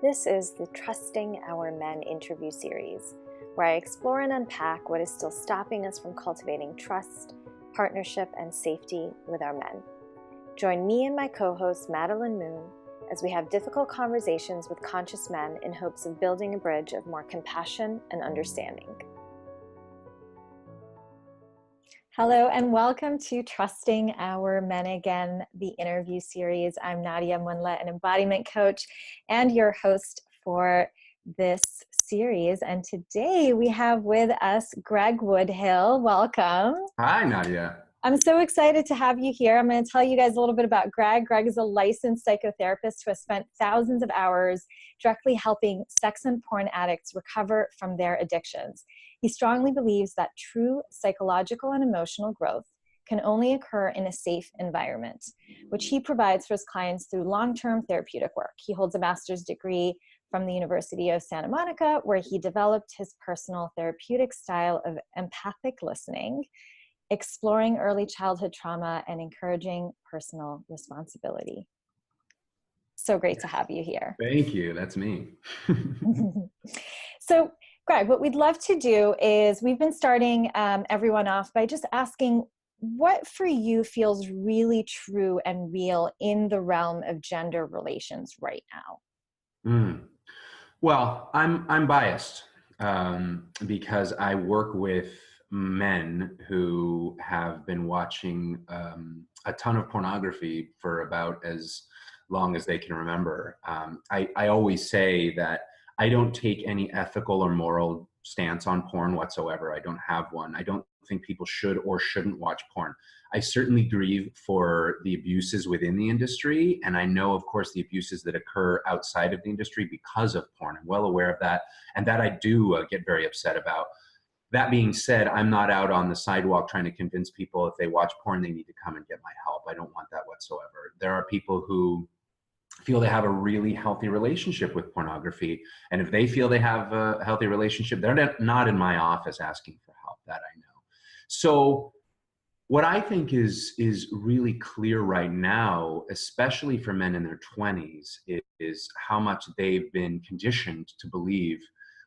This is the Trusting Our Men interview series, where I explore and unpack what is still stopping us from cultivating trust, partnership, and safety with our men. Join me and my co-host Madelyn Moon as we have difficult conversations with conscious men in hopes of building a bridge of more compassion and understanding. Hello and welcome to Trusting Our Men Again, the interview series. I'm Nadia Munla, an embodiment coach and your host for this series. And today we have with us Greg Woodhill. Welcome. Hi, Nadia. I'm so excited to have you here. I'm going to tell you guys a little bit about Greg. Greg is a licensed psychotherapist who has spent thousands of hours directly helping sex and porn addicts recover from their addictions. He strongly believes that true psychological and emotional growth can only occur in a safe environment, which he provides for his clients through long-term therapeutic work. He holds a master's degree from the University of Santa Monica, where he developed his personal therapeutic style of empathic listening, exploring early childhood trauma, and encouraging personal responsibility. So great to have you here. Thank you. That's me. So, Greg, what we'd love to do is we've been starting everyone off by just asking what for you feels really true and real in the realm of gender relations right now. Well, I'm biased because I work with men who have been watching a ton of pornography for about as long as they can remember. I always say that I don't take any ethical or moral stance on porn whatsoever. I don't have one. I don't think people should or shouldn't watch porn. I certainly grieve for the abuses within the industry. And I know, of course, the abuses that occur outside of the industry because of porn. I'm well aware of that. And that I do get very upset about. That being said, I'm not out on the sidewalk trying to convince people if they watch porn, they need to come and get my help. I don't want that whatsoever. There are people who feel they have a really healthy relationship with pornography. And if they feel they have a healthy relationship, they're not in my office asking for help. That I know. So what I think is really clear right now, especially for men in their 20s, is how much they've been conditioned to believe,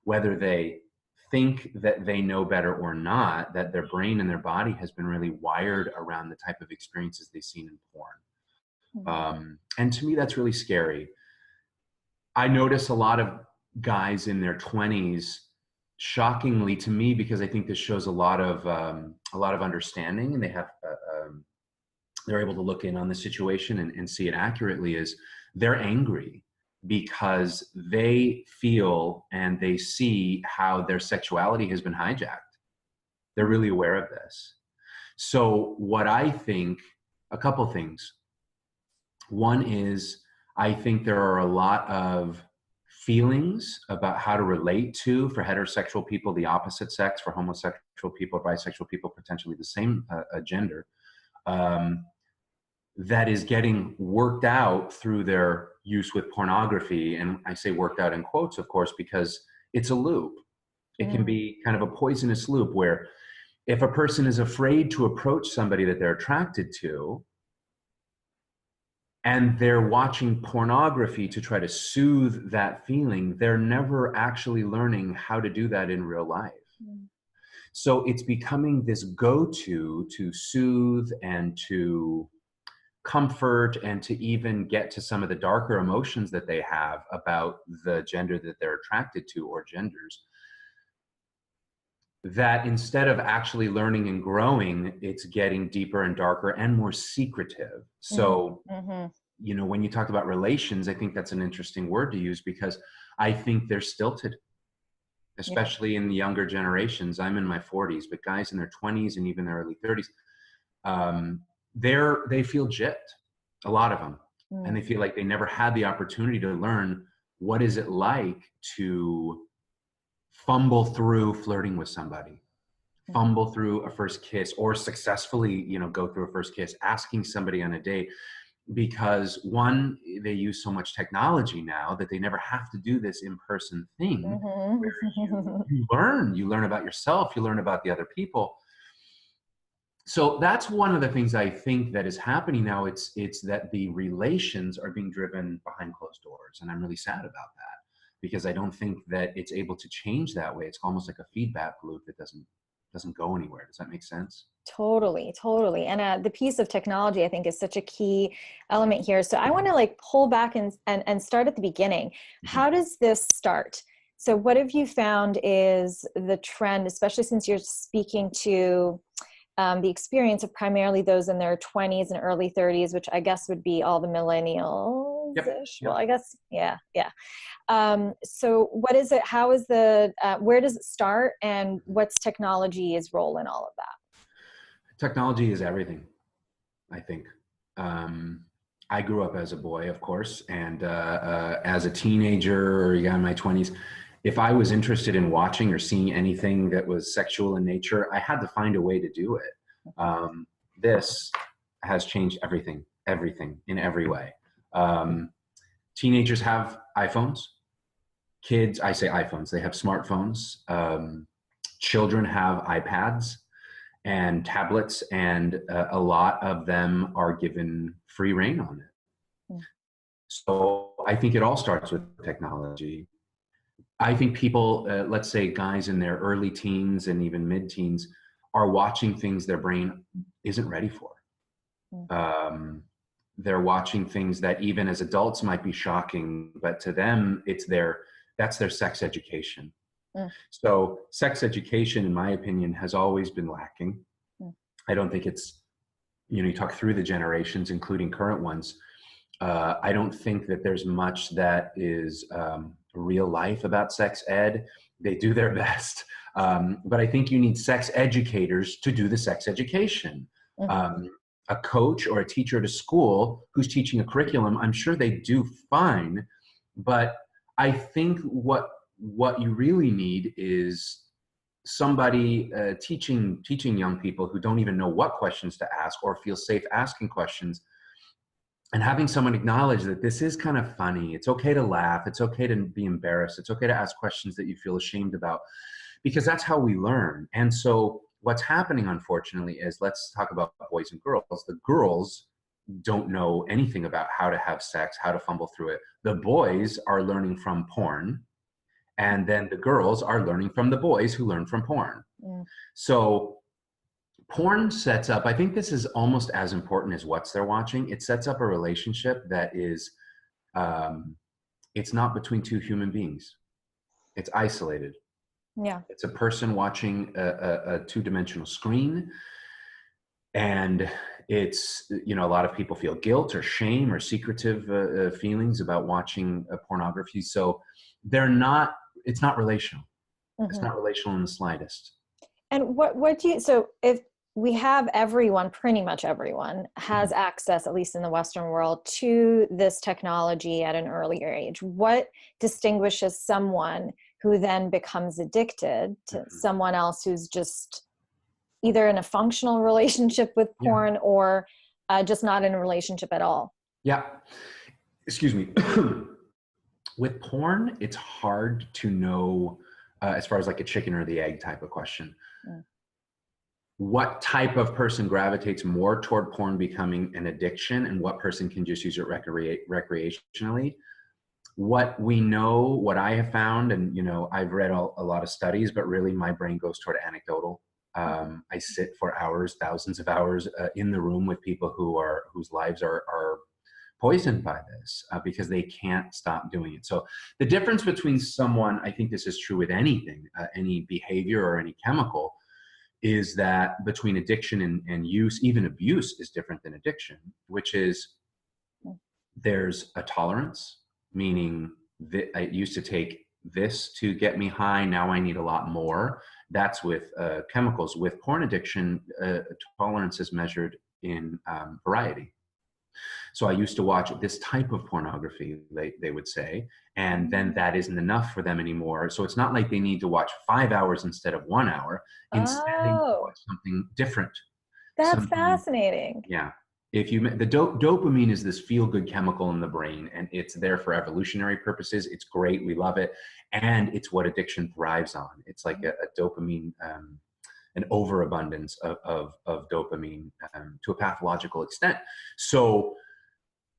whether they think that they know better or not, that their brain and their body has been really wired around the type of experiences they've seen in porn. And to me, that's really scary. I notice a lot of guys in their 20s, shockingly to me, because I think this shows a lot of understanding, and they have they're able to look in on the situation and see it accurately. Is they're angry because they feel and they see how their sexuality has been hijacked. They're really aware of this. So what I think, a couple things. One is, I think there are a lot of feelings about how to relate to, for heterosexual people, the opposite sex, for homosexual people, bisexual people, potentially the same gender, that is getting worked out through their use with pornography. And I say worked out in quotes, of course, because it's a loop. It can be kind of a poisonous loop where if a person is afraid to approach somebody that they're attracted to, and they're watching pornography to try to soothe that feeling, they're never actually learning how to do that in real life. So it's becoming this go-to to soothe and to comfort and to even get to some of the darker emotions that they have about the gender that they're attracted to, or genders, that instead of actually learning and growing, it's getting deeper and darker and more secretive. So, you know, when you talk about relations, I think that's an interesting word to use, because I think they're stilted, especially in the younger generations. I'm in my 40s, but guys in their 20s and even their early 30s, they feel gypped, a lot of them. And they feel like they never had the opportunity to learn what is it like to fumble through flirting with somebody, fumble through a first kiss, or successfully, you know, go through a first kiss, asking somebody on a date. Because one, they use so much technology now that they never have to do this in-person thing. Where you learn about yourself, you learn about the other people. So that's one of the things I think that is happening now. It's that the relations are being driven behind closed doors, and I'm really sad about that. because I don't think that it's able to change that way. It's almost like a feedback loop that doesn't go anywhere. Does that make sense? Totally, totally. And the piece of technology, I think, is such a key element here. So I want to like pull back and start at the beginning. Mhm. How does this start? So what have you found is the trend, especially since you're speaking to the experience of primarily those in their 20s and early 30s, which I guess would be all the millennials. Yep. Well, Yep. I guess, yeah, yeah. So what is it? How is where does it start? And what's technology's role in all of that? Technology is everything, I think. Um, I grew up as a boy, of course, and as a teenager or in my 20s, if I was interested in watching or seeing anything that was sexual in nature, I had to find a way to do it. This has changed everything in every way. Teenagers have iPhones. Kids, I say iPhones, they have smartphones. Children have iPads and tablets, and a lot of them are given free reign on it. Mm. So I think it all starts with technology. I think people, let's say guys in their early teens and even mid-teens, are watching things their brain isn't ready for. Mm. They're watching things that even as adults might be shocking, but to them, that's their sex education. Mm. So sex education, in my opinion, has always been lacking. Mm. I don't think it's, you talk through the generations, including current ones. I don't think that there's much that is real life about sex ed. They do their best. But I think you need sex educators to do the sex education. Mm-hmm. A coach or a teacher at a school who's teaching a curriculum, I'm sure they do fine. But I think what you really need is somebody teaching young people who don't even know what questions to ask or feel safe asking questions, and having someone acknowledge that this is kind of funny. It's okay to laugh. It's okay to be embarrassed. It's okay to ask questions that you feel ashamed about, because that's how we learn. And so what's happening, unfortunately, is, let's talk about boys and girls. The girls don't know anything about how to have sex, how to fumble through it. The boys are learning from porn, and then the girls are learning from the boys who learn from porn. Mm. So porn sets up, I think this is almost as important as what they're watching. It sets up a relationship that is, it's not between two human beings. It's isolated. Yeah. It's a person watching a two-dimensional screen. And it's, a lot of people feel guilt or shame or secretive feelings about watching pornography. So it's not relational. It's Mm-hmm. not relational in the slightest. And what do you, so if we have everyone, pretty much everyone has access, at least in the Western world, to this technology at an earlier age, what distinguishes someone who then becomes addicted to someone else who's just either in a functional relationship with porn or just not in a relationship at all? Yeah. Excuse me. With porn, it's hard to know, as far as like a chicken or the egg type of question. Mm. What type of person gravitates more toward porn becoming an addiction, and what person can just use it recreationally? What we know, what I have found, and I've read a lot of studies, but really my brain goes toward anecdotal. I sit for hours, thousands of hours in the room with people whose lives are poisoned by this because they can't stop doing it. So the difference between someone, I think this is true with anything, any behavior or any chemical, is that between addiction and use, even abuse is different than addiction, which is there's a tolerance, meaning that I used to take this to get me high, now I need a lot more. That's with chemicals. With porn addiction, tolerance is measured in variety. So I used to watch this type of pornography, they would say, and then that isn't enough for them anymore. So it's not like they need to watch 5 hours instead of 1 hour. Instead, they need to Oh, watch something different. that's Something, fascinating. yeah. The dopamine is this feel-good chemical in the brain, and it's there for evolutionary purposes. It's great. We love it. And it's what addiction thrives on. It's like a dopamine, an overabundance of dopamine to a pathological extent. So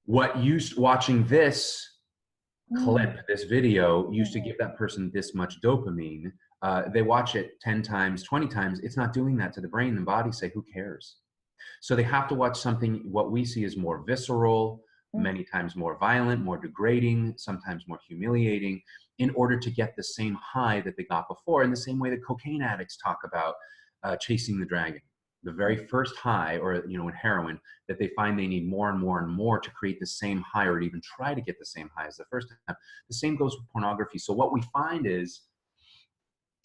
watching this clip, this video used to give that person this much dopamine. They watch it 10 times, 20 times. It's not doing that to the brain and body. Say, who cares? So they have to watch something, what we see is more visceral, many times more violent, more degrading, sometimes more humiliating, in order to get the same high that they got before. In the same way that cocaine addicts talk about chasing the dragon. The very first high, or in heroin, that they find they need more and more and more to create the same high, or even try to get the same high as the first time. The same goes with pornography. So what we find is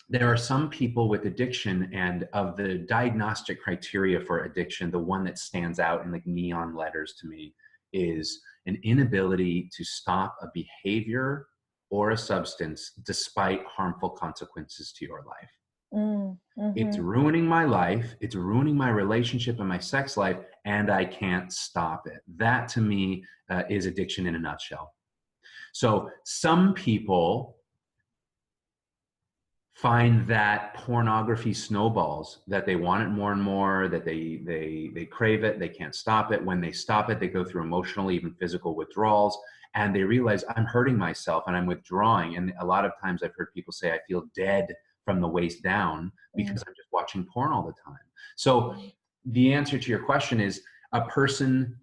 there are some people with addiction, and of the diagnostic criteria for addiction, the one that stands out in like neon letters to me is an inability to stop a behavior or a substance despite harmful consequences to your life. It's ruining my life, it's ruining my relationship and my sex life, and I can't stop it. That to me is addiction in a nutshell. So some people find that pornography snowballs, that they want it more and more, that they crave it, they can't stop it. When they stop it, they go through emotional, even physical withdrawals, and they realize, I'm hurting myself and I'm withdrawing. And a lot of times I've heard people say, I feel dead from the waist down because I'm just watching porn all the time. So the answer to your question is, a person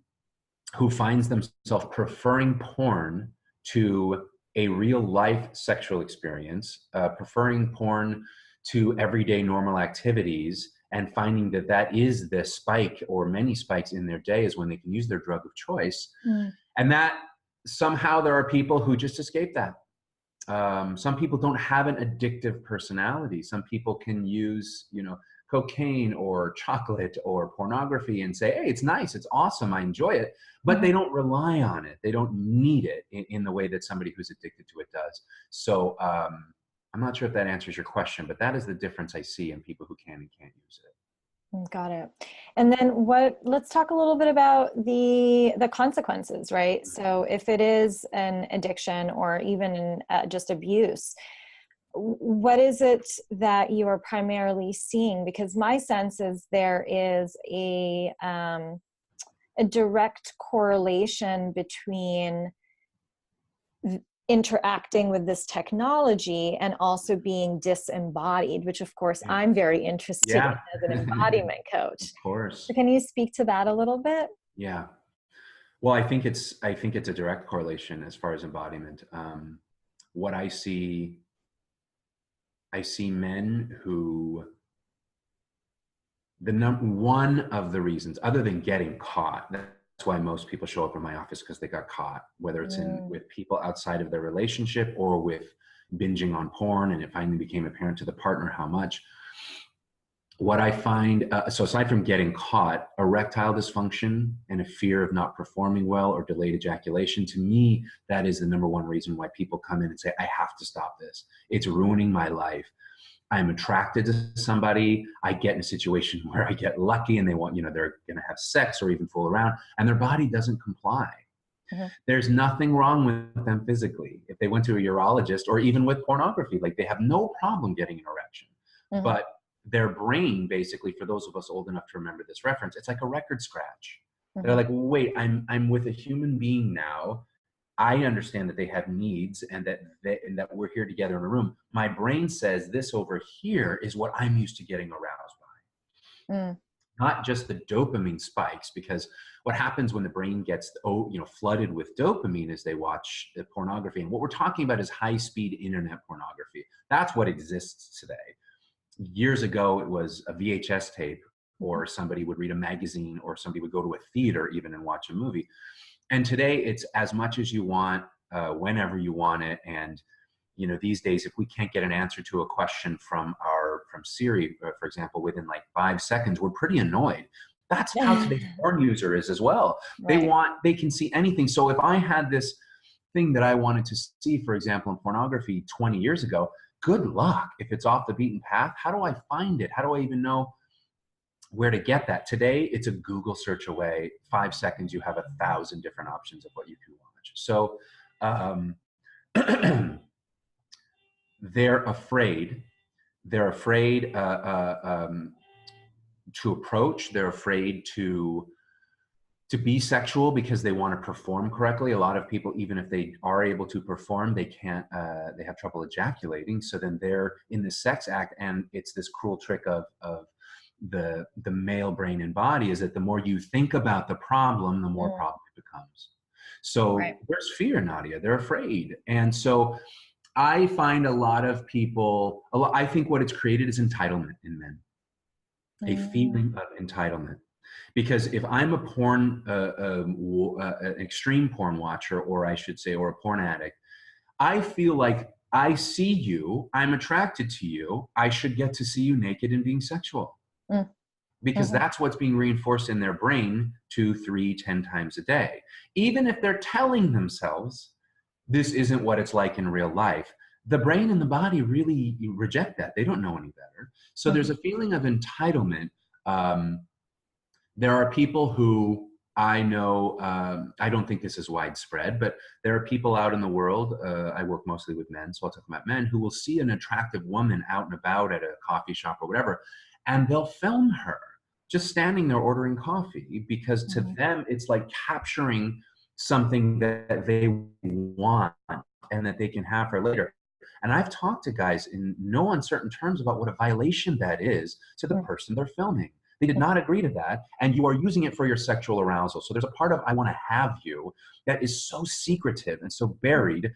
who finds themselves preferring porn to a real life sexual experience, preferring porn to everyday normal activities, and finding that that is the spike or many spikes in their day is when they can use their drug of choice. And that somehow there are people who just escape that. Some people don't have an addictive personality. Some people can use, cocaine or chocolate or pornography and say, hey, it's nice, it's awesome, I enjoy it, but they don't rely on it. They don't need it in the way that somebody who's addicted to it does. So I'm not sure if that answers your question, but that is the difference I see in people who can and can't use it. Got it. And then let's talk a little bit about the consequences, right? So if it is an addiction or even just abuse, what is it that you are primarily seeing? Because my sense is there is a direct correlation between interacting with this technology and also being disembodied, which of course I'm very interested in as an embodiment coach. Of course. So can you speak to that a little bit? Yeah. Well, I think it's a direct correlation as far as embodiment. What I see men who, one of the reasons, other than getting caught, that's why most people show up in my office, because they got caught, whether it's with people outside of their relationship or with binging on porn, and it finally became apparent to the partner how much. What I find, so aside from getting caught, erectile dysfunction and a fear of not performing well or delayed ejaculation, to me, that is the number one reason why people come in and say, I have to stop this. It's ruining my life. I'm attracted to somebody, I get in a situation where I get lucky and they want, they're going to have sex or even fool around, and their body doesn't comply. There's nothing wrong with them physically. If they went to a urologist, or even with pornography, like, they have no problem getting an erection. But their brain, basically, for those of us old enough to remember this reference, it's like a record scratch. They're like, wait, I'm with a human being now. I understand that they have needs and that we're here together in a room. My brain says this over here is what I'm used to getting aroused by. Not just the dopamine spikes, because what happens when the brain gets flooded with dopamine is they watch the pornography. And what we're talking about is high-speed internet pornography. That's what exists today. Years ago, it was a VHS tape, or somebody would read a magazine, or somebody would go to a theater even and watch a movie. And today it's as much as you want, whenever you want it. And, these days, if we can't get an answer to a question from Siri, for example, within like 5 seconds, we're pretty annoyed. That's how today's porn user is as well. Right. They can see anything. So if I had this thing that I wanted to see, for example, in pornography 20 years ago, good luck. If it's off the beaten path, how do I find it? How do I even know where to get that? Today, it's a Google search away. 5 seconds, you have 1,000 different options of what you can watch. So they're afraid. They're afraid to approach. They're afraid to to be sexual because they want to perform correctly. A lot of people, even if they are able to perform, they can't, they have trouble ejaculating. So then they're in the sex act, and it's this cruel trick of the male brain and body, is that the more you think about the problem, the more problem it becomes. So Right. there's fear, Nadia. They're afraid. And so I find a lot of people, I think what it's created is entitlement in men, a feeling of entitlement. Because if I'm a porn, an extreme porn watcher, or I should say, or a porn addict, I feel like I see you, I'm attracted to you, I should get to see you naked and being sexual. Mm. Because Mhm. that's what's being reinforced in their brain 2, 3, 10 times a day. Even if they're telling themselves this isn't what it's like in real life, the brain and the body really reject that. They don't know any better. So there's a feeling of entitlement. Um, there are people who I know, I don't think this is widespread, but there are people out in the world, I work mostly with men, so I'll talk about men, who will see an attractive woman out and about at a coffee shop or whatever, and they'll film her just standing there ordering coffee, because to Mhm. them, it's like capturing something that they want and that they can have for later. And I've talked to guys in no uncertain terms about what a violation that is to the Mhm. person they're filming. They did not agree to that, and you are using it for your sexual arousal. So there's a part of I want to have you that is so secretive and so buried.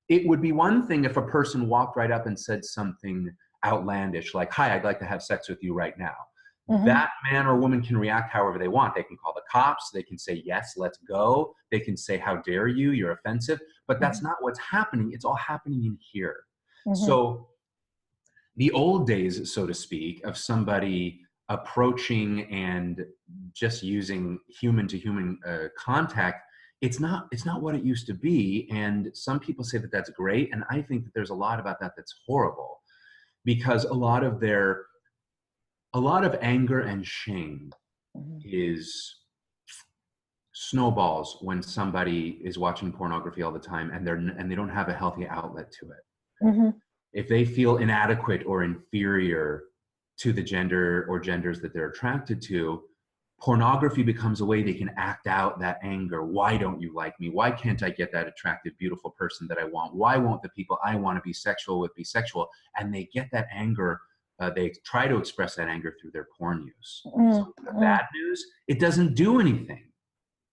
It would be one thing if a person walked right up and said something outlandish like, "Hi, I'd like to have sex with you right now." Mhm. That man or woman can react however they want. They can call the cops, they can say, "Yes, let's go." They can say, "How dare you? You're offensive." But that's Mhm. not what's happening. It's all happening in here. Mhm. So the old days, so to speak, of somebody approaching and just using human to human contact, it's not what it used to be. And some people say that that's great, and I think that there's a lot about that that's horrible, because a lot of anger and shame Mhm. is snowballs when somebody is watching pornography all the time, and they don't have a healthy outlet to it. Mhm. If they feel inadequate or inferior to the gender or genders that they're attracted to, pornography becomes a way they can act out that anger. Why don't you like me? Why can't I get that attractive, beautiful person that I want? Why won't the people I want to be sexual with be sexual? And they get that anger. They try to express that anger through their porn use. So Mm. the Mm. bad news, it doesn't do anything.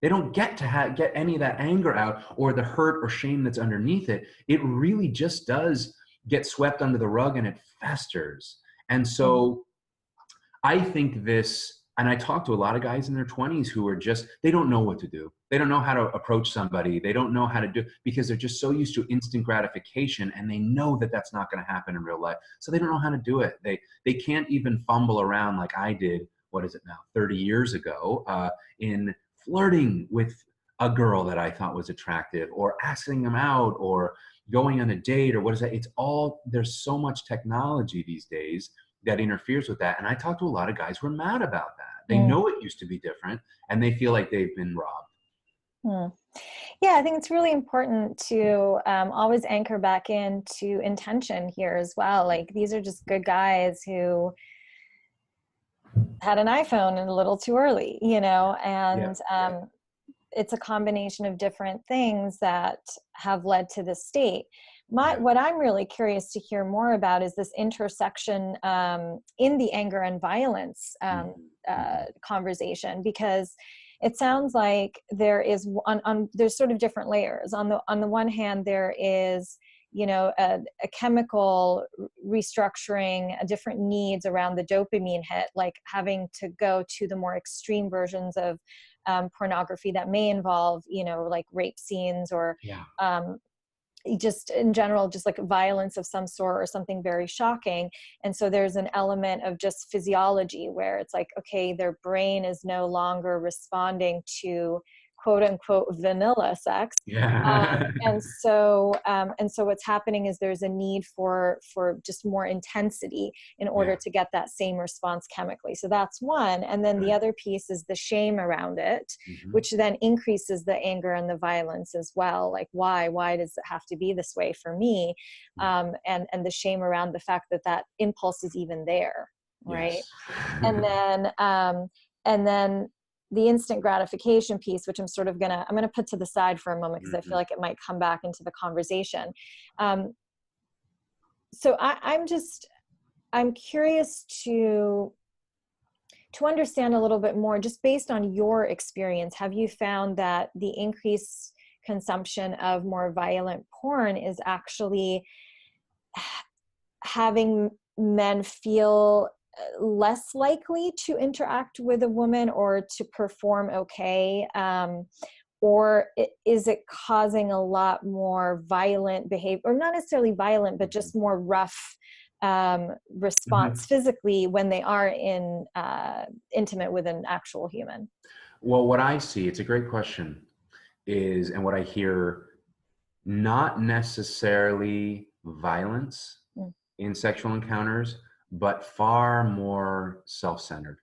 They don't get to get any of that anger out or the hurt or shame that's underneath it. It really just does get swept under the rug, and it festers. And Mm. so I think this, and I talk to a lot of guys in their 20s who are just, they don't know what to do. They don't know how to approach somebody. They don't know how to do, because they're just so used to instant gratification, and they know that that's not going to happen in real life. So they don't know how to do it. They can't even fumble around like I did, what is it now, 30 years ago, in flirting with a girl that I thought was attractive, or asking them out, or going on a date, or what is that? It's all, there's so much technology these days that interferes with that. And I talk to a lot of guys who are mad about that. They Mm. know it used to be different, and they feel like they've been robbed. Mm. Yeah, I think it's really important to always anchor back into intention here as well. Like, these are just good guys who had an iPhone and a little too early, Yeah, and yeah. it's a combination of different things that have led to this state. Yeah. What I'm really curious to hear more about is this intersection in the anger and violence Mhm, mhm. conversation, because it sounds like there is there's sort of different layers. On the one hand, there is a chemical restructuring, different needs around the dopamine hit, like having to go to the more extreme versions of pornography that may involve, like rape scenes, or Yeah. um, just in general, just like violence of some sort, or something very shocking. And so there's an element of just physiology where it's like, okay, their brain is no longer responding to quote unquote vanilla sex. Yeah. And so what's happening is there's a need for just more intensity in order Yeah. to get that same response chemically. So that's one. And then the Good. other piece is the shame around it, Mhm. which then increases the anger and the violence as well. Like, why does it have to be this way for me? Yeah. And the shame around the fact that that impulse is even there, right? Yes. And then and then the instant gratification piece, which I'm gonna put to the side for a moment because I feel like it might come back into the conversation. So I'm curious to understand a little bit more, just based on your experience. Have you found that the increased consumption of more violent porn is actually having men feel less likely to interact with a woman or to perform okay? Or is it causing a lot more violent behavior, or not necessarily violent, but just more rough response physically when they are intimate with an actual human? Well, what I see, it's a great question, and what I hear, not necessarily violence in sexual encounters, but far more self-centered,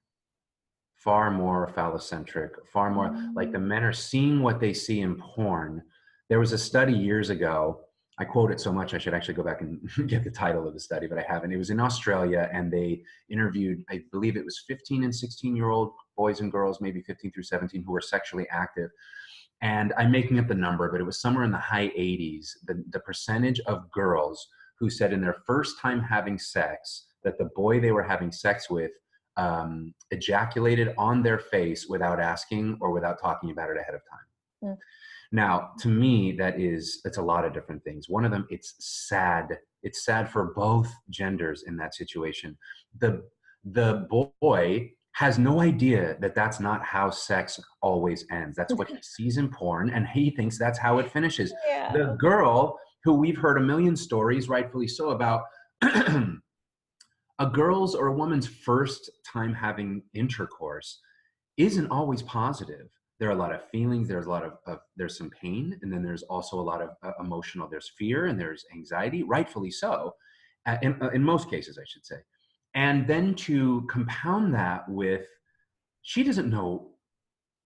far more phallocentric, far more like the men are seeing what they see in porn. There was a study years ago. I quote it so much, I should actually go back and get the title of the study, but I haven't. It was in Australia, and they interviewed, I believe it was 15 and 16-year-old boys and girls, maybe 15 through 17, who were sexually active. And I'm making up the number, but it was somewhere in the high 80s, the percentage of girls who said in their first time having sex that the boy they were having sex with ejaculated on their face without asking or without talking about it ahead of time. Now, to me, it's a lot of different things. One of them, it's sad. It's sad for both genders in that situation. The boy has no idea that that's not how sex always ends. That's what he sees in porn, and he thinks that's how it finishes. Yeah. The girl, who we've heard a million stories, rightfully so, about a girl's or a woman's first time having intercourse isn't always positive. There are a lot of feelings. There's a lot of there's some pain, and then there's also a lot of emotional. There's fear and there's anxiety, rightfully so, in most cases, I should say. And then to compound that with, she doesn't know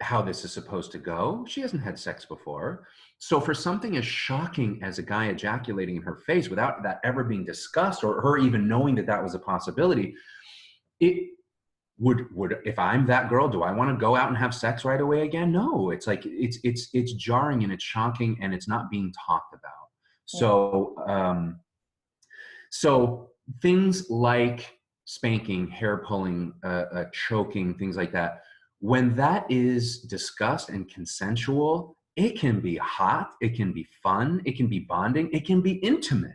how this is supposed to go. She hasn't had sex before. So for something as shocking as a guy ejaculating in her face without that ever being discussed, or her even knowing that that was a possibility, it would, if I'm that girl, do I want to go out and have sex right away again? No, it's like, it's jarring and it's shocking and it's not being talked about. So, so things like spanking, hair pulling, choking, things like that, when that is discussed and consensual, it can be hot, it can be fun, it can be bonding, it can be intimate.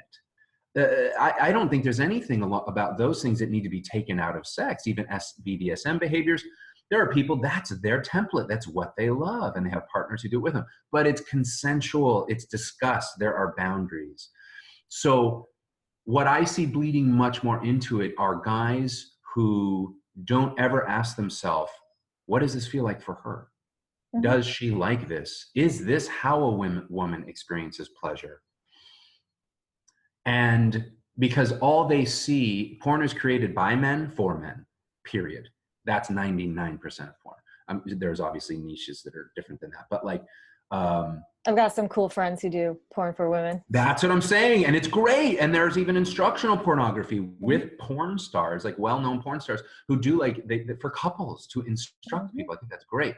I don't think there's anything about those things that need to be taken out of sex. Even BDSM behaviors, there are people, that's their template, that's what they love, and they have partners who do it with them. But it's consensual, it's discussed, there are boundaries. So what I see bleeding much more into it are guys who don't ever ask themselves, what does this feel like for her? Does she like this? Is this how a woman experiences pleasure? And because all they see, porn is created by men for men, period. That's 99% of porn. There's obviously niches that are different than that, but like, I've got some cool friends who do porn for women. That's what I'm saying. And it's great. And there's even instructional pornography with porn stars, like well-known porn stars who do like, for couples to instruct people. I think that's great.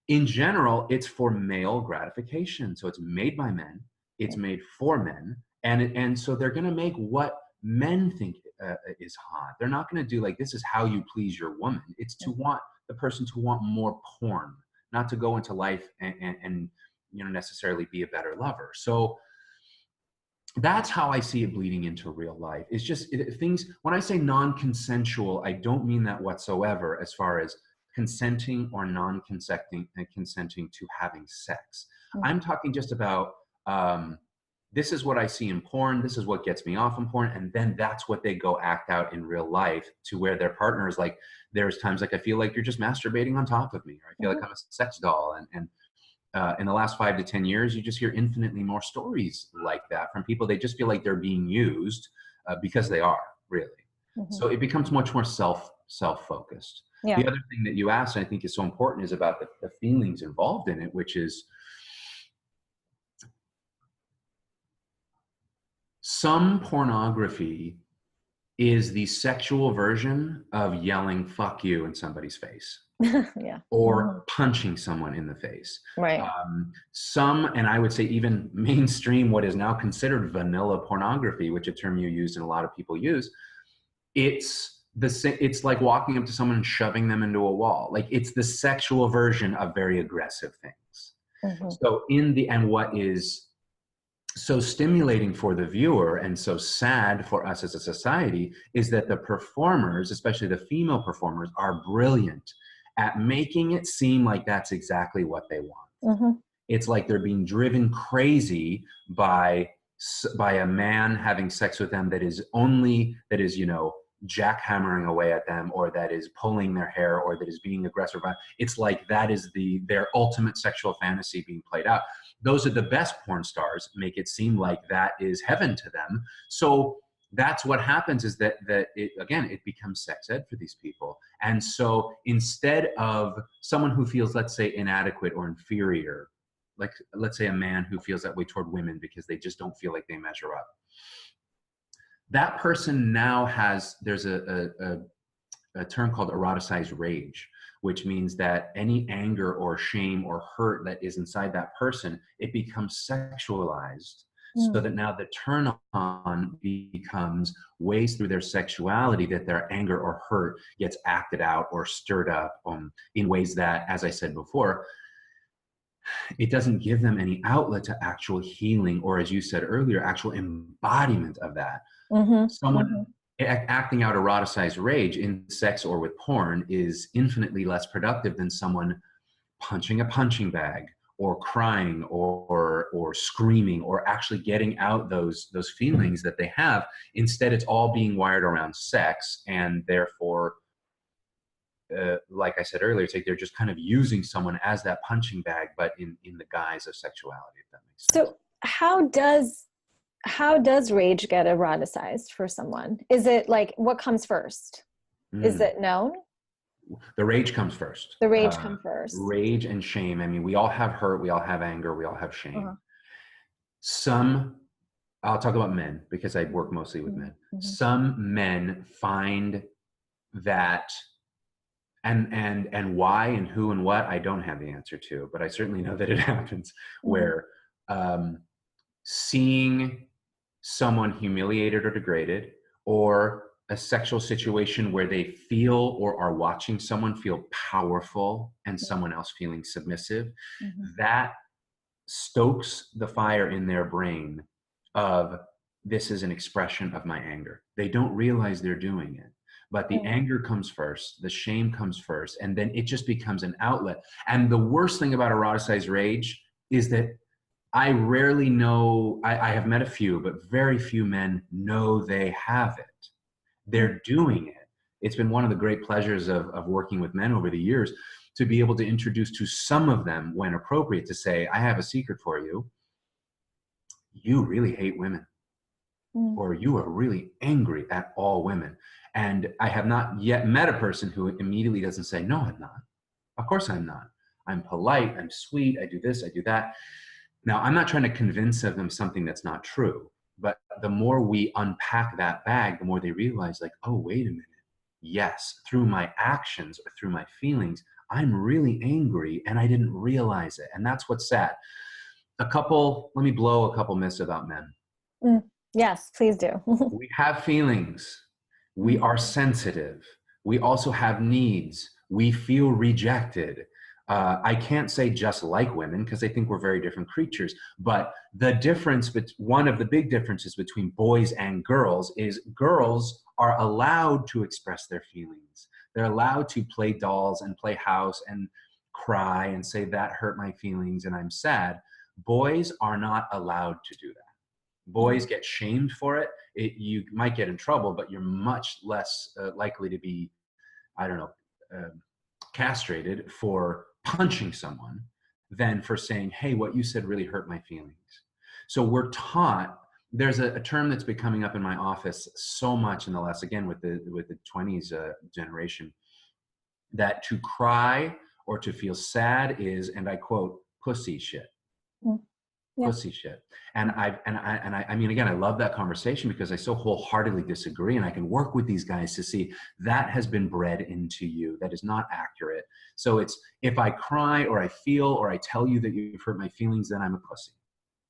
In general, it's for male gratification. So it's made by men. It's made for men. And so they're going to make what men think is hot. They're not going to do like, this is how you please your woman. It's to want the person to want more porn, not to go into life and necessarily be a better lover. So that's how I see it bleeding into real life. It's just things, when I say non-consensual, I don't mean that whatsoever as far as consenting or non-consenting and consenting to having sex. I'm talking just about, this is what I see in porn. This is what gets me off in porn. And then that's what they go act out in real life, to where their partner is like, there's times like, I feel like you're just masturbating on top of me, or I feel like I'm a sex doll. And in the last 5 to 10 years, you just hear infinitely more stories like that from people. They just feel like they're being used because they are, really. So it becomes much more self-focused. The other thing that you asked, I think, is so important, is about the feelings involved in it, which is, some pornography is the sexual version of yelling "fuck you" in somebody's face. Yeah. or punching someone in the face. Right. Some, and I would say even mainstream, what is now considered vanilla pornography, which a term you use and a lot of people use, it's like walking up to someone and shoving them into a wall. Like, it's the sexual version of very aggressive things. So and what is so stimulating for the viewer and so sad for us as a society is that the performers, especially the female performers, are brilliant at making it seem like that's exactly what they want. It's like they're being driven crazy by a man having sex with them that is, you know, jackhammering away at them, or that is pulling their hair, or that is being aggressive. It's like that is their ultimate sexual fantasy being played out. Those are the best porn stars, make it seem like that is heaven to them. So that's what happens, is that it becomes sex ed for these people. And so instead of someone who feels, let's say, inadequate or inferior, like let's say a man who feels that way toward women because they just don't feel like they measure up, that person now there's a term called eroticized rage, which means that any anger or shame or hurt that is inside that person, it becomes sexualized. So that now the turn on becomes ways through their sexuality that their anger or hurt gets acted out or stirred up in ways that, as I said before, it doesn't give them any outlet to actual healing, or, as you said earlier, actual embodiment of that. Someone acting out eroticized rage in sex or with porn is infinitely less productive than someone punching a punching bag, or crying, or screaming, or actually getting out those feelings that they have. Instead, it's all being wired around sex, and therefore, like I said earlier, it's like they're just kind of using someone as that punching bag, but in the guise of sexuality, if that makes sense. So how does rage get eroticized for someone? Is it like, what comes first? Is it known? The rage comes first. The rage comes first. Rage and shame. I mean, we all have hurt, we all have anger, we all have shame. I'll talk about men because I work mostly with men. Some men find that, and why and who and what, I don't have the answer to, but I certainly know that it happens, where seeing someone humiliated or degraded, or a sexual situation where they feel or are watching someone feel powerful and someone else feeling submissive, that stokes the fire in their brain of, this is an expression of my anger. They don't realize they're doing it, but the anger comes first, the shame comes first, and then it just becomes an outlet. And the worst thing about eroticized rage is that I rarely know, I have met a few, but very few men know they have it. They're doing it. It's been one of the great pleasures of working with men over the years, to be able to introduce to some of them, when appropriate, to say, I have a secret for you. You really hate women, or you are really angry at all women. And I have not yet met a person who immediately doesn't say, no, I'm not. Of course I'm not. I'm polite, I'm sweet, I do this, I do that. Now, I'm not trying to convince them something that's not true, but the more we unpack that bag, the more they realize, like, oh, wait a minute. Yes, through my actions or through my feelings, I'm really angry and I didn't realize it. And that's what's sad. Let me blow a couple myths about men. Yes, please do. We have feelings. We are sensitive. We also have needs. We feel rejected. I can't say just like women, because I think we're very different creatures. But one of the big differences between boys and girls is girls are allowed to express their feelings. They're allowed to play dolls and play house and cry and say, that hurt my feelings and I'm sad. Boys are not allowed to do that. Boys get shamed for it. You might get in trouble, but you're much less likely to be, castrated for punching someone than for saying, hey, what you said really hurt my feelings. So we're taught, there's a term that's been coming up in my office so much in the last, again, with the 20s generation, that to cry or to feel sad is, and I quote, pussy shit. Yeah. pussy shit. And I mean, again, I love that conversation because I so wholeheartedly disagree. And I can work with these guys to see that has been bred into you. That is not accurate. So it's, if I cry or I feel or I tell you that you've hurt my feelings, then I'm a pussy.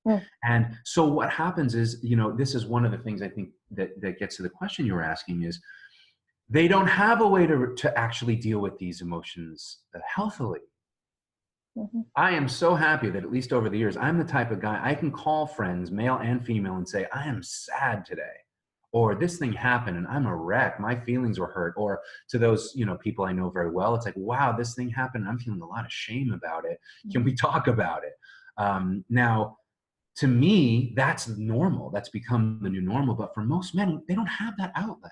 Mm. And so what happens is, you know, this is one of the things I think that gets to the question you were asking is, they don't have a way to actually deal with these emotions healthily. Mm-hmm. I am so happy that at least over the years, I'm the type of guy I can call friends, male and female, and say, I am sad today. Or this thing happened and I'm a wreck. My feelings were hurt. Or to those, you know, people I know very well, it's like, wow, this thing happened. And I'm feeling a lot of shame about it. Can we talk about it? Now, to me, that's normal. That's become the new normal. But for most men, they don't have that outlet.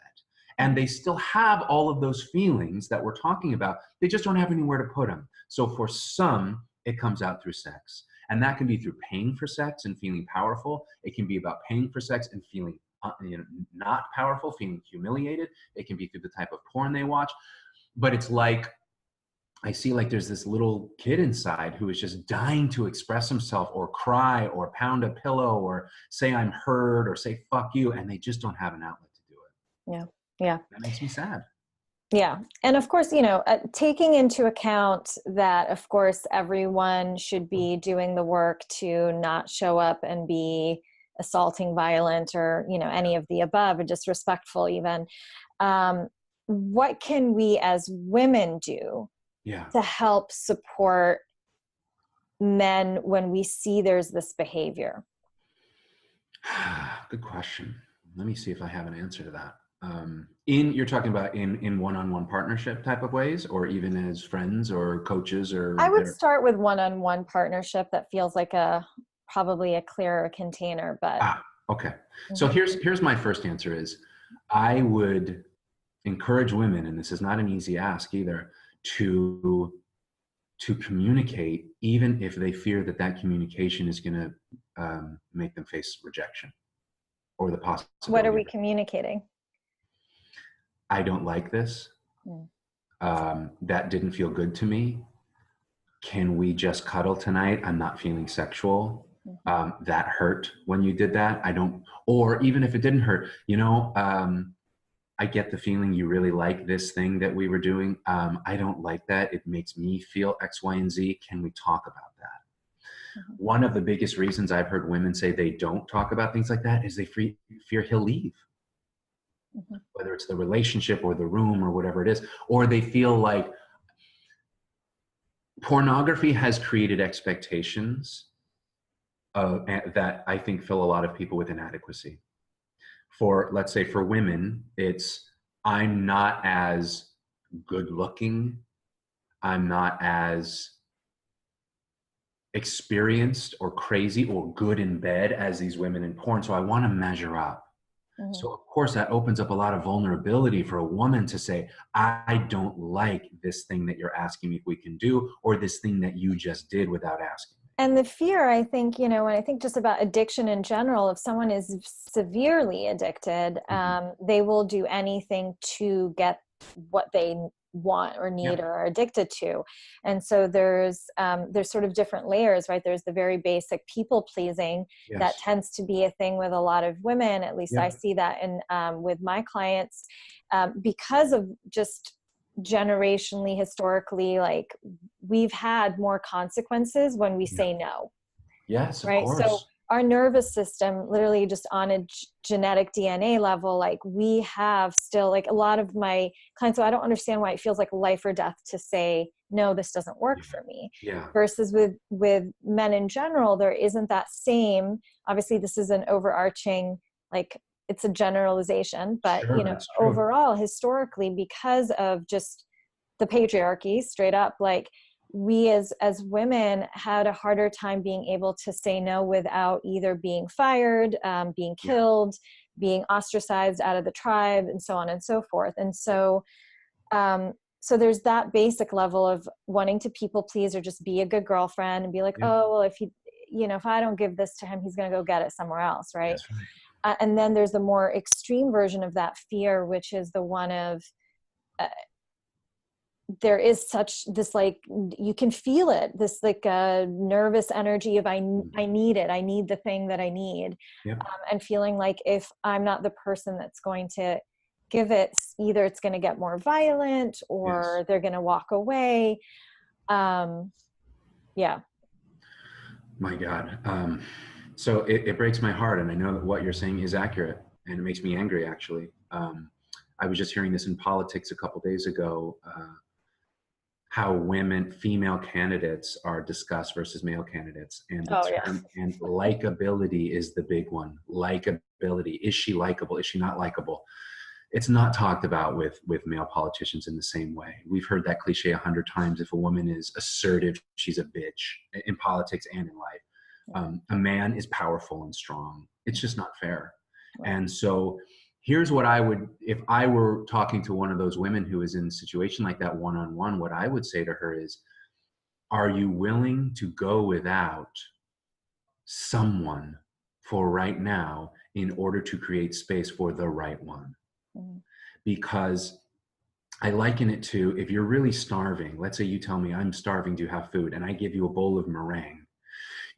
And they still have all of those feelings that we're talking about. They just don't have anywhere to put them. So for some, it comes out through sex. And that can be through paying for sex and feeling powerful. It can be about paying for sex and feeling not powerful, feeling humiliated. It can be through the type of porn they watch. But it's like, I see like there's this little kid inside who is just dying to express himself or cry or pound a pillow or say I'm hurt or say fuck you, and they just don't have an outlet to do it. Yeah. Yeah. That makes me sad. Yeah. And of course, you know, taking into account that, of course, everyone should be doing the work to not show up and be assaulting, violent, or, you know, any of the above, or disrespectful even. What can we as women do Yeah. to help support men when we see there's this behavior? Good question. Let me see if I have an answer to that. You're talking about in one-on-one partnership type of ways, or even as friends or coaches or I would start with one-on-one partnership. That feels like probably a clearer container, but. Okay. So here's my first answer is, I would encourage women, and this is not an easy ask either, to communicate, even if they fear that communication is going to make them face rejection or the possibility. What are we communicating? I don't like this. That didn't feel good to me. Can we just cuddle tonight? I'm not feeling sexual. That hurt when you did that. I don't, or even if it didn't hurt, you know, I get the feeling you really like this thing that we were doing. I don't like that. It makes me feel X, Y, and Z. Can we talk about that? One of the biggest reasons I've heard women say they don't talk about things like that is they fear he'll leave. Whether it's the relationship or the room or whatever it is, or they feel like pornography has created expectations that I think fill a lot of people with inadequacy. For, let's say, for women, it's, I'm not as good looking, I'm not as experienced or crazy or good in bed as these women in porn, so I want to measure up. So of course that opens up a lot of vulnerability for a woman to say, I don't like this thing that you're asking me if we can do, or this thing that you just did without asking. And the fear, I think, you know, when I think just about addiction in general, if someone is severely addicted, they will do anything to get what they want or need or are addicted to. And so there's sort of different layers, right? There's the very basic people pleasing that tends to be a thing with a lot of women. At least I see that in with my clients, because of just generationally, historically, like we've had more consequences when we say no. Yes, of right. course. So our nervous system, literally just on a genetic DNA level, like we have still, like a lot of my clients, so I don't understand why it feels like life or death to say, no, this doesn't work for me. Versus with men in general, there isn't that same, obviously this is an overarching, like it's a generalization, but you know, overall, historically, because of just the patriarchy, straight up, like we as women had a harder time being able to say no without either being fired, being killed, being ostracized out of the tribe, and so on and so forth. And so, so there's that basic level of wanting to people please or just be a good girlfriend and be like, oh, well, if he, you know, if I don't give this to him, he's going to go get it somewhere else. Right. That's right. And then there's the more extreme version of that fear, which is the one of there is such this, like, you can feel it, this like nervous energy of I need it, I need the thing that I need. Yep. And feeling like if I'm not the person that's going to give it, either it's going to get more violent Yes. or they're going to walk away. Yeah. My God. So it breaks my heart, and I know that what you're saying is accurate, and it makes me angry, actually. I was just hearing this in politics a couple days ago, how female candidates are discussed versus male candidates, and the Oh yeah. term and likability is the big one. Likability. Is she likable? Is she not likable? It's not talked about with male politicians in the same way. We've heard that cliche 100 times. If a woman is assertive, she's a bitch, in politics and in life. A man is powerful and strong. It's just not fair. Right. And so here's what I would, if I were talking to one of those women who is in a situation like that one-on-one, what I would say to her is, are you willing to go without someone for right now in order to create space for the right one? Mm-hmm. Because I liken it to, if you're really starving, let's say you tell me I'm starving, do you have food? And I give you a bowl of meringue.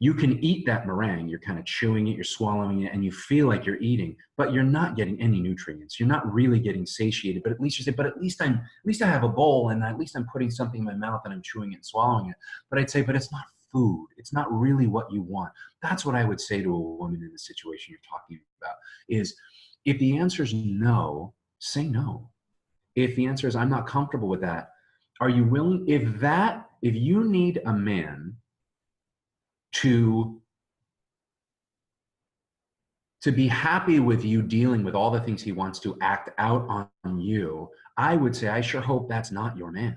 You can eat that meringue, you're kind of chewing it, you're swallowing it, and you feel like you're eating, but you're not getting any nutrients. You're not really getting satiated, but at least you say, but at least I have a bowl, and at least I'm putting something in my mouth and I'm chewing it and swallowing it. But I'd say, but it's not food. It's not really what you want. That's what I would say to a woman in the situation you're talking about, is if the answer is no, say no. If the answer is I'm not comfortable with that, are you willing, if you need a man to be happy with you dealing with all the things he wants to act out on you, I would say, I sure hope that's not your man.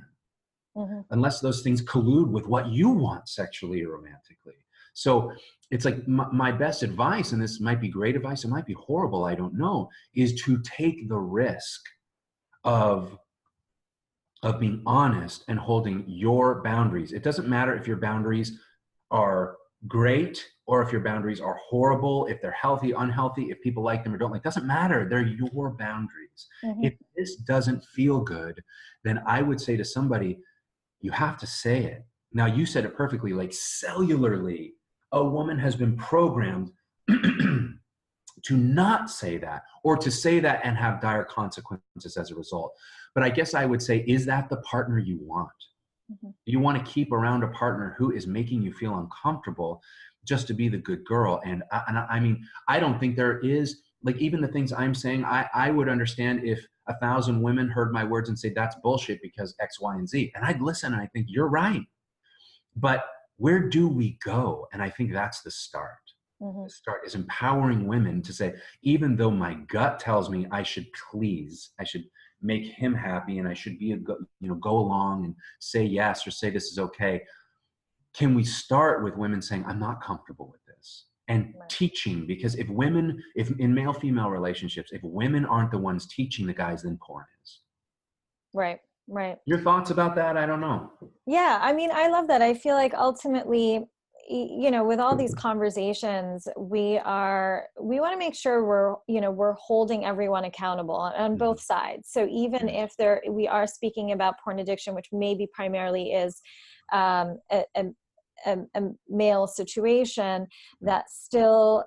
Mm-hmm. Unless those things collude with what you want sexually or romantically. So it's like my best advice, and this might be great advice, it might be horrible, I don't know, is to take the risk of being honest and holding your boundaries. It doesn't matter if your boundaries are great or if your boundaries are horrible, if they're healthy, unhealthy, if people like them or don't like, doesn't matter. They're your boundaries. Mm-hmm. If this doesn't feel good, then I would say to somebody, you have to say it. Now, you said it perfectly, like cellularly, a woman has been programmed to not say that, or to say that and have dire consequences as a result. But I guess I would say, is that the partner you want? Mm-hmm. You want to keep around a partner who is making you feel uncomfortable just to be the good girl. And I mean, I don't think there is, like, even the things I'm saying, I would understand if 1,000 women heard my words and say, that's bullshit because X, Y, and Z. And I'd listen and I think you're right. But where do we go? And I think that's the start. Mm-hmm. The start is empowering women to say, even though my gut tells me I should make him happy and I should be go along and say yes or say this is okay. Can we start with women saying, I'm not comfortable with this? And right. Teaching, because if in male-female relationships, if women aren't the ones teaching the guys, then porn is. Right. Right. Your thoughts about that? I don't know. Yeah. I mean, I love that. I feel like ultimately, with all these conversations, we want to make sure we're holding everyone accountable on both sides. So even if we are speaking about porn addiction, which maybe primarily is a male situation, that still,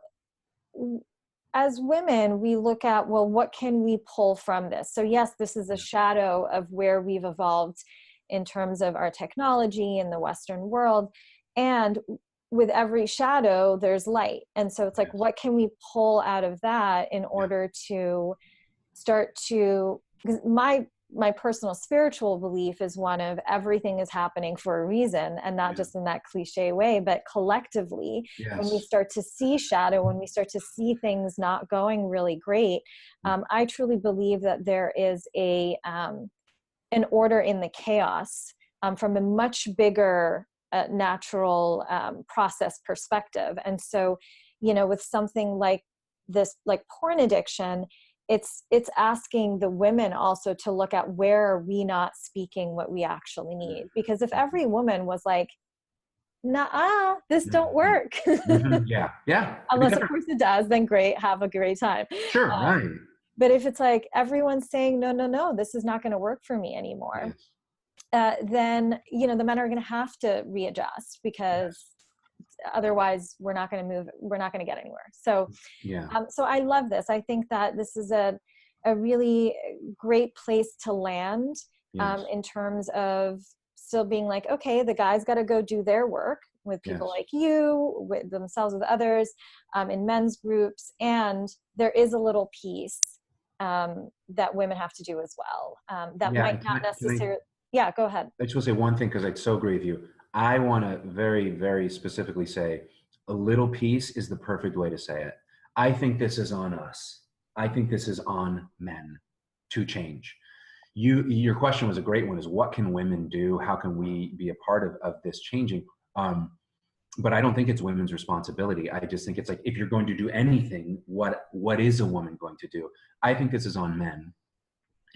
as women, we look at, well, what can we pull from this? So yes, this is a shadow of where we've evolved in terms of our technology in the Western world. And with every shadow, there's light. And so it's like, what can we pull out of that in order to start to, because my personal spiritual belief is one of everything is happening for a reason, and not just in that cliche way, but collectively, when we start to see shadow, when we start to see things not going really great, I truly believe that there is an order in the chaos from a much bigger natural process perspective. And so, with something like this, like porn addiction, it's asking the women also to look at, where are we not speaking what we actually need? Because if every woman was like, nah, this don't work. Yeah. Unless of course it does, then great, have a great time. Sure, right. But if it's like everyone's saying, no, this is not going to work for me anymore. then, you know, the men are going to have to readjust, because otherwise we're not going to move. We're not going to get anywhere. So, Yeah. so I love this. I think that this is a really great place to land, Yes. in terms of still being like, okay, the guys got to go do their work with people Yes. like you, with themselves, with others, in men's groups. And there is a little piece that women have to do as well. That Yeah. might And not can I necessarily, yeah, go ahead. I just want to say one thing, because I so agree with you. I want to very, very specifically say a little piece is the perfect way to say it. I think this is on us. I think this is on men to change. Your question was a great one, is what can women do? How can we be a part of this changing? But I don't think it's women's responsibility. I just think it's like, if you're going to do anything, what is a woman going to do? I think this is on men.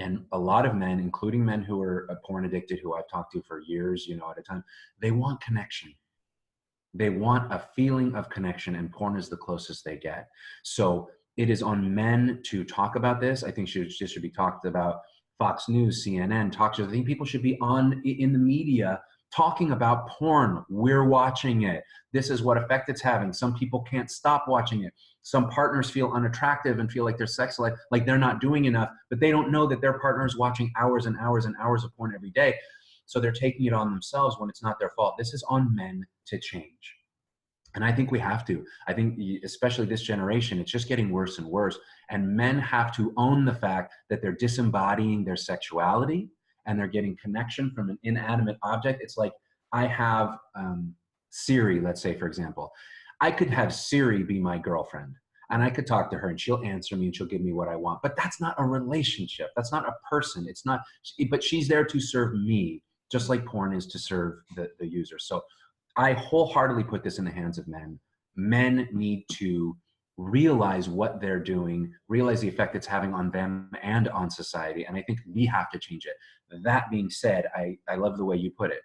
And a lot of men, including men who are porn addicted, who I've talked to for years, you know, at a time, they want connection. They want a feeling of connection, and porn is the closest they get. So it is on men to talk about this. I think this should be talked about. Fox News, CNN, talk shows. I think people should be on in the media talking about porn. We're watching it. This is what effect it's having. Some people can't stop watching it. Some partners feel unattractive and feel like their sex life, like they're not doing enough, but they don't know that their partner is watching hours and hours and hours of porn every day. So they're taking it on themselves when it's not their fault. This is on men to change. And I think we have to. I think, especially this generation, it's just getting worse and worse. And men have to own the fact that they're disembodying their sexuality, and they're getting connection from an inanimate object. It's like, I have Siri, let's say, for example. I could have Siri be my girlfriend, and I could talk to her, and she'll answer me, and she'll give me what I want. But that's not a relationship. That's not a person. It's not, but she's there to serve me, just like porn is to serve the user. So I wholeheartedly put this in the hands of men. Men need to realize what they're doing, realize the effect it's having on them and on society. And I think we have to change it. That being said, I love the way you put it.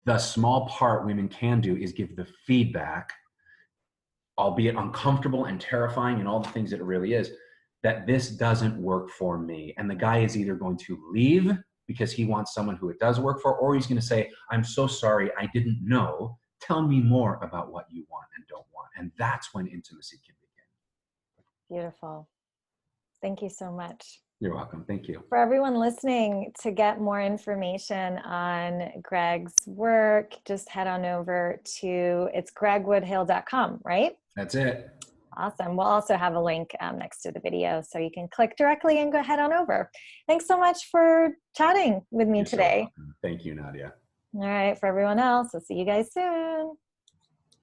The small part women can do is give the feedback, albeit uncomfortable and terrifying and all the things that it really is, that this doesn't work for me. And the guy is either going to leave because he wants someone who it does work for, or he's going to say, I'm so sorry, I didn't know. Tell me more about what you want and don't want. And that's when intimacy can begin. Beautiful. Thank you so much. You're welcome. Thank you. For everyone listening, to get more information on Greg's work, just head on over to, it's gregwoodhill.com, right? That's it. Awesome. We'll also have a link next to the video, so you can click directly and go head on over. Thanks so much for chatting with me You're today. so welcome. Thank you, Nadia. All right. For everyone else, I'll see you guys soon.